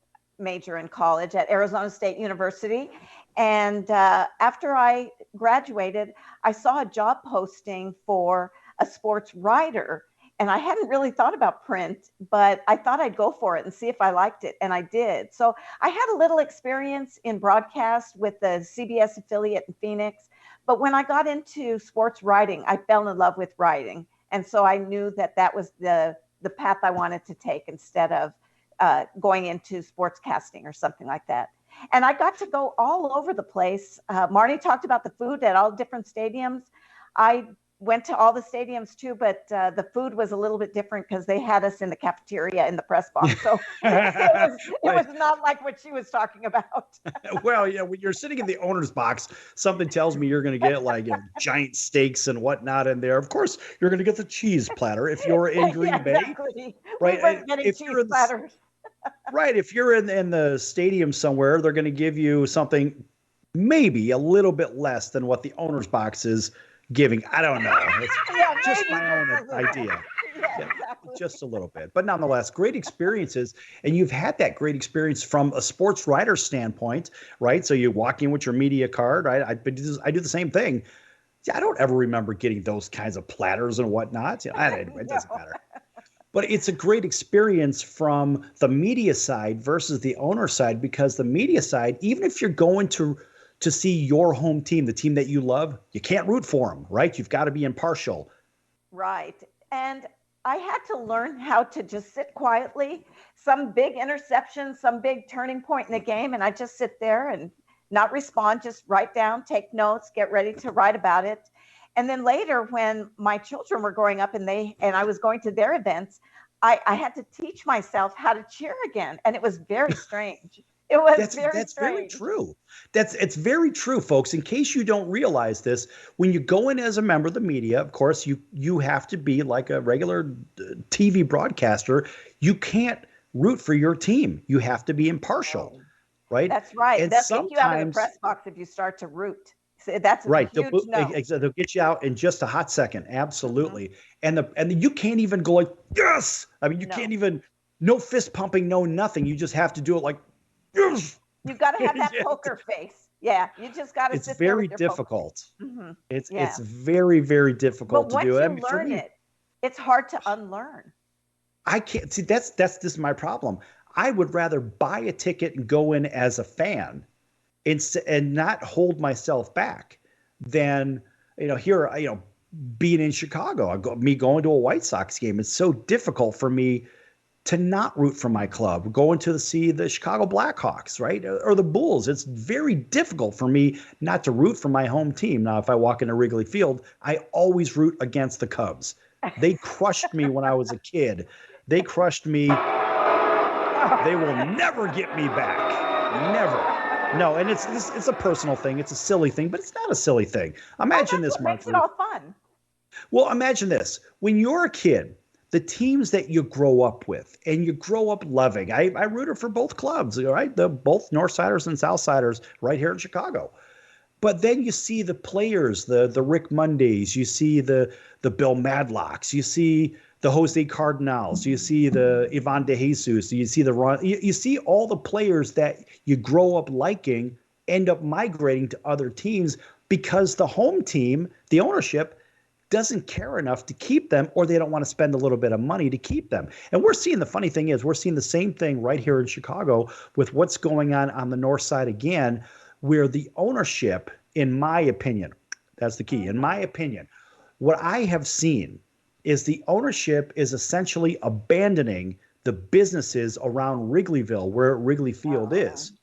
major in college at Arizona State University. And after I graduated, I saw a job posting for a sports writer. And I hadn't really thought about print, but I thought I'd go for it and see if I liked it. And I did. So I had a little experience in broadcast with the CBS affiliate in Phoenix. But when I got into sports writing, I fell in love with writing. And so I knew that that was the path I wanted to take instead of going into sportscasting or something like that. And I got to go all over the place. Marnie talked about the food at all different stadiums. I went to all the stadiums too, but the food was a little bit different because they had us in the cafeteria in the press box. So it was not like what she was talking about. Well, yeah, when you're sitting in the owner's box, something tells me you're going to get like giant steaks and whatnot in there. Of course, you're going to get the cheese platter if you're in Green Bay. Exactly. Right. If you're platters. Right. If you're in the stadium somewhere, they're going to give you something maybe a little bit less than what the owner's box is giving. I don't know. It's just my own idea. Yeah, exactly. Just a little bit. But nonetheless, great experiences. And you've had that great experience from a sports writer standpoint, right? So you walk in with your media card, right? I do the same thing. I don't ever remember getting those kinds of platters and whatnot. Anyway, it doesn't matter. But it's a great experience from the media side versus the owner side, because the media side, even if you're going to see your home team, the team that you love, you can't root for them, right? You've got to be impartial. Right. And I had to learn how to just sit quietly, some big interception, some big turning point in the game. And I just sit there and not respond, just write down, take notes, get ready to write about it. And then later when my children were growing up and I was going to their events, I had to teach myself how to cheer again. And it was very strange. It was that's very true. It's very true, folks. In case you don't realize this, when you go in as a member of the media, of course, you have to be like a regular TV broadcaster. You can't root for your team. You have to be impartial, right? That's right. And They'll kick you out of the press box if you start to root. So that's right. A huge no. They'll get you out in just a hot second. Absolutely. And you can't even go like, yes. I mean, you can't even, no fist pumping, no nothing. You just have to do it like, yes. You've got to have that poker face. Yeah, you just got to. It's very difficult. It's very, very difficult to do. But once you learn it, it's hard to unlearn. I can't see. This is my problem. I would rather buy a ticket and go in as a fan, and not hold myself back than being in Chicago. Me going to a White Sox game. It's so difficult for me to not root for my club, going to see the Chicago Blackhawks, right? Or the Bulls. It's very difficult for me not to root for my home team. Now, if I walk into Wrigley Field, I always root against the Cubs. They crushed me when I was a kid. They crushed me. They will never get me back. Never. No, and it's a personal thing. It's a silly thing, but it's not a silly thing. Imagine this, Mark. Makes it all fun. Well, imagine this. When you're a kid, the teams that you grow up with and you grow up loving. I rooted for both clubs, right? Both Northsiders and Southsiders right here in Chicago. But then you see the players, the Rick Mondays, you see the Bill Madlocks, you see the Jose Cardinals, you see the Ivan De Jesus, you see the Ron, you see all the players that you grow up liking end up migrating to other teams because the home team, the ownership, doesn't care enough to keep them, or they don't want to spend a little bit of money to keep them. And we're seeing, the funny thing is, we're seeing the same thing right here in Chicago with what's going on the north side again, where the ownership, in my opinion, that's the key, in my opinion, what I have seen is the ownership is essentially abandoning the businesses around Wrigleyville, where Wrigley Field is.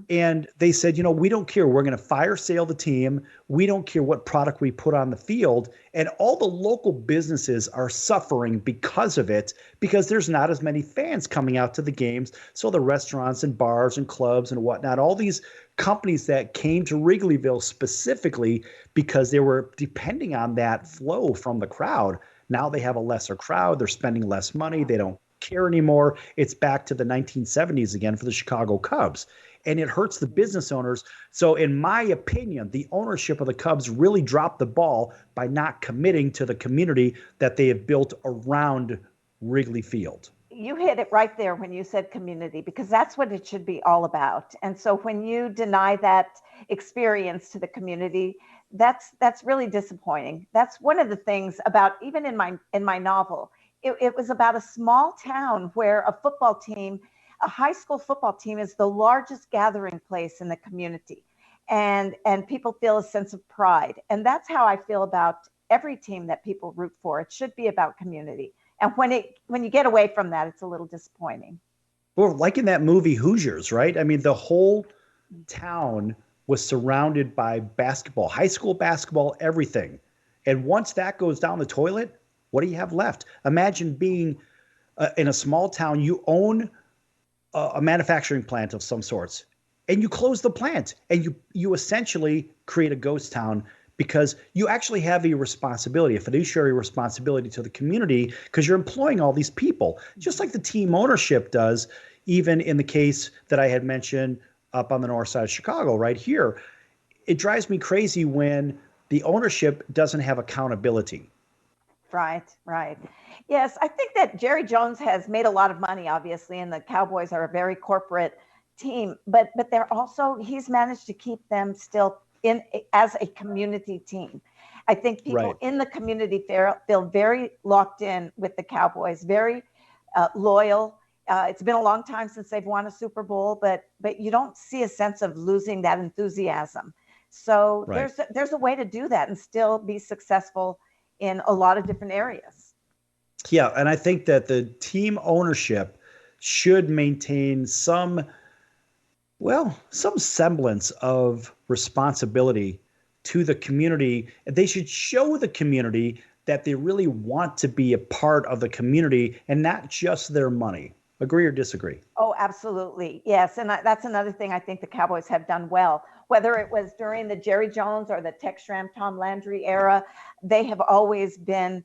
And they said, we don't care. We're going to fire sale the team. We don't care what product we put on the field. And all the local businesses are suffering because of it, because there's not as many fans coming out to the games. So the restaurants and bars and clubs and whatnot, all these companies that came to Wrigleyville specifically because they were depending on that flow from the crowd. Now they have a lesser crowd. They're spending less money. They don't care anymore. It's back to the 1970s again for the Chicago Cubs. And it hurts the business owners. So in my opinion, the ownership of the Cubs really dropped the ball by not committing to the community that they have built around Wrigley Field. You hit it right there when you said community, because that's what it should be all about. And so when you deny that experience to the community, that's really disappointing. That's one of the things about, even in my novel, it was about a small town where a high school football team is the largest gathering place in the community. And people feel a sense of pride. And that's how I feel about every team that people root for. It should be about community. And when you get away from that, it's a little disappointing. Well, like in that movie Hoosiers, right? I mean, the whole town was surrounded by basketball, high school basketball, everything. And once that goes down the toilet, what do you have left? Imagine being in a small town, you own a manufacturing plant of some sorts, and you close the plant, and you essentially create a ghost town, because you actually have a responsibility, a fiduciary responsibility to the community, because you're employing all these people, just like the team ownership does, even in the case that I had mentioned up on the north side of Chicago right here. It drives me crazy when the ownership doesn't have accountability. Right. Yes, I think that Jerry Jones has made a lot of money, obviously, and the Cowboys are a very corporate team, but he's managed to keep them still in as a community team. I think people in the community feel very locked in with the Cowboys, very loyal. It's been a long time since they've won a Super Bowl, but you don't see a sense of losing that enthusiasm. So there's a way to do that and still be successful in a lot of different areas. Yeah, and I think that the team ownership should maintain some semblance of responsibility to the community. They should show the community that they really want to be a part of the community and not just their money. Agree or disagree? Oh, absolutely. Yes. And that's another thing I think the Cowboys have done well. Whether it was during the Jerry Jones or the Tex Schramm, Tom Landry era, they have always been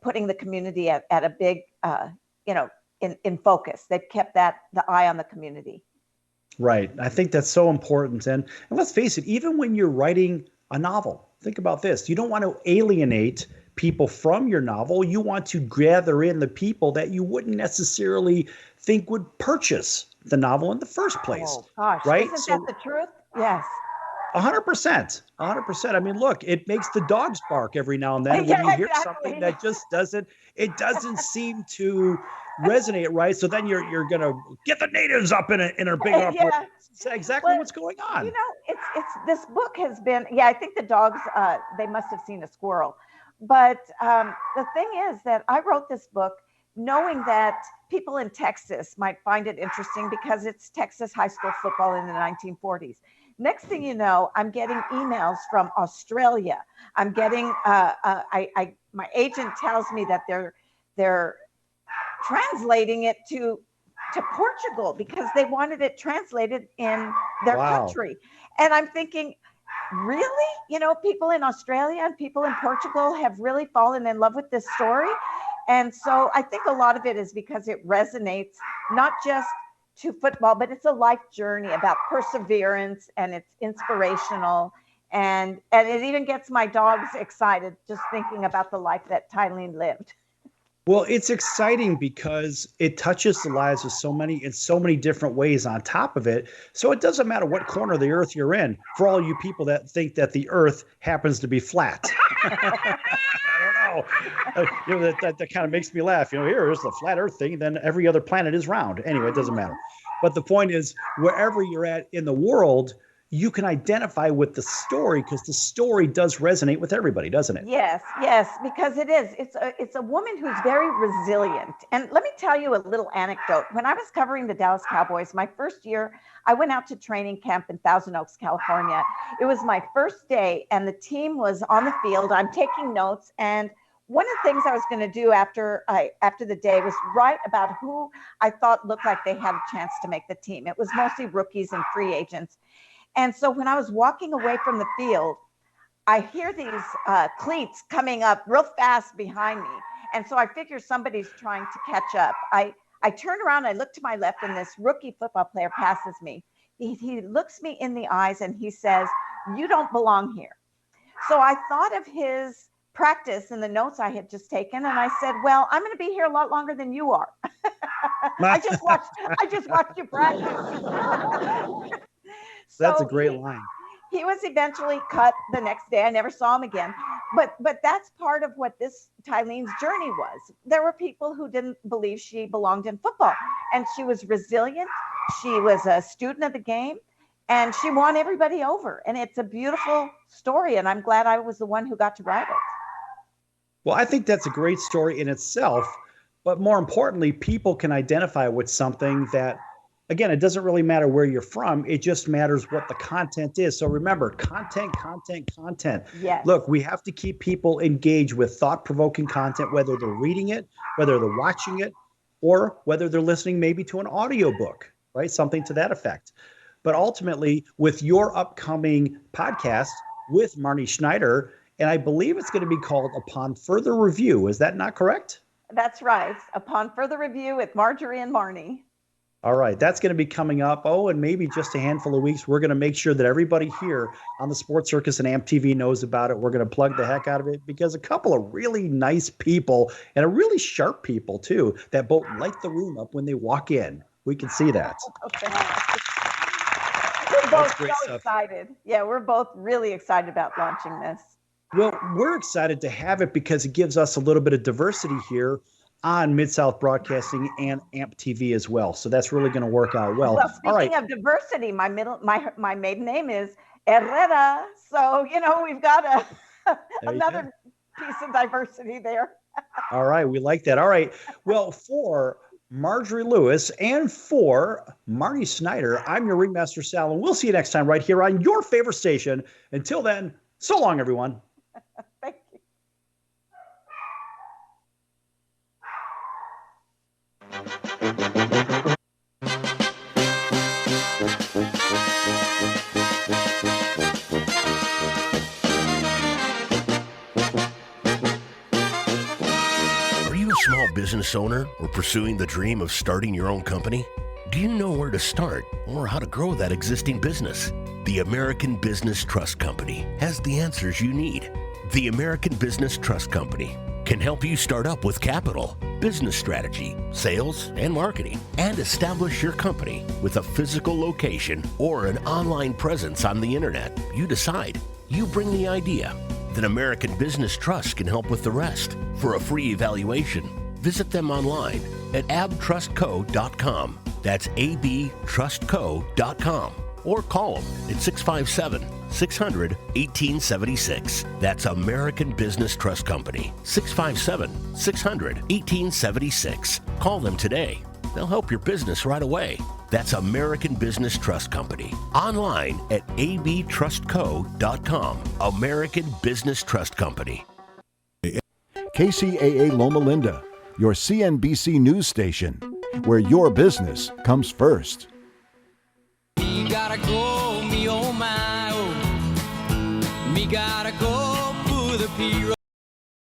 putting the community at a big, in focus. They've kept the eye on the community. Right. I think that's so important. And let's face it, even when you're writing a novel, think about this. You don't want to alienate people from your novel. You want to gather in the people that you wouldn't necessarily think would purchase the novel in the first place. Oh, gosh. Right? Isn't that the truth? Yes. 100%. 100%. I mean, look, it makes the dogs bark every now and then when you hear something that just doesn't seem to resonate right. So then you're gonna get the natives up in a big uproar. That's exactly what's going on. You know, it's this book has been, I think the dogs they must have seen a squirrel. But the thing is that I wrote this book knowing that people in Texas might find it interesting because it's Texas high school football in the 1940s. Next thing you know, I'm getting emails from Australia. I'm getting my agent tells me that they're translating it to Portugal because they wanted it translated in their country. And I'm thinking, really? You know, people in Australia and people in Portugal have really fallen in love with this story. And so I think a lot of it is because it resonates not just to football, but it's a life journey about perseverance, and it's inspirational. And it even gets my dogs excited just thinking about the life that Tylene lived. Well, it's exciting because it touches the lives of so many different ways on top of it. So it doesn't matter what corner of the earth you're in, for all you people that think that the earth happens to be flat. I don't know. That kind of makes me laugh. Here's the flat earth thing, then every other planet is round. Anyway, it doesn't matter. But the point is, wherever you're at in the world, you can identify with the story because the story does resonate with everybody, doesn't it? Yes, because it is. It's a woman who's very resilient. And let me tell you a little anecdote. When I was covering the Dallas Cowboys, my first year, I went out to training camp in Thousand Oaks, California. It was my first day, and the team was on the field. I'm taking notes, and one of the things I was going to do after the day was write about who I thought looked like they had a chance to make the team. It was mostly rookies and free agents. And so when I was walking away from the field, I hear these cleats coming up real fast behind me. And so I figure somebody's trying to catch up. I turn around, I look to my left, and this rookie football player passes me. He looks me in the eyes and he says, "You don't belong here." So I thought of his practice and the notes I had just taken, and I said, "Well, I'm going to be here a lot longer than you are." I just watched you practice. That's a great line. He was eventually cut the next day. I never saw him again. But that's part of what this Tylene's journey was. There were people who didn't believe she belonged in football, and she was resilient. She was a student of the game, and she won everybody over. And it's a beautiful story, and I'm glad I was the one who got to write it. Well, I think that's a great story in itself, but more importantly, people can identify with something that, again, it doesn't really matter where you're from. It just matters what the content is. So remember, content. Yes. Look, we have to keep people engaged with thought-provoking content, whether they're reading it, whether they're watching it, or whether they're listening maybe to an audiobook, right? Something to that effect. But ultimately, with your upcoming podcast with Marnie Schneider, and I believe it's going to be called Upon Further Review. Is that not correct? That's right. Upon Further Review with Marjorie and Marnie. All right, that's going to be coming up. Oh, and maybe just a handful of weeks. We're going to make sure that everybody here on the Sports Circus and AMP TV knows about it. We're going to plug the heck out of it because a couple of really nice people and a really sharp people, too, that both light the room up when they walk in. We can see that. We're both so excited. Yeah, we're both really excited about launching this. Well, we're excited to have it because it gives us a little bit of diversity here on Mid-South Broadcasting and AMP TV as well. So that's really going to work out well. Well, speaking of diversity, my maiden name is Herrera. So, we've got another piece of diversity there. All right. We like that. All right. Well, for Marjorie Lewis and for Marnie Schneider, I'm your Ringmaster Sal, and we'll see you next time right here on your favorite station. Until then, so long, everyone. Thank you. Are you a small business business owner or pursuing the dream of starting your own company? Do you know where to start or how to grow that existing business? The American Business Trust Company has the answers you need. The American Business Trust Company can help you start up with capital, business strategy, sales, and marketing, and establish your company with a physical location or an online presence on the internet. You decide. You bring the idea. Then American Business Trust can help with the rest. For a free evaluation, visit them online at abtrustco.com. That's abtrustco.com. Or call them at 657-600-1876. That's American Business Trust Company. 657-600-1876. Call them today. They'll help your business right away. That's American Business Trust Company. Online at abtrustco.com. American Business Trust Company. KCAA Loma Linda, your CNBC news station, where your business comes first. Me gotta go, me oh my oh. Me gotta go for the P-road.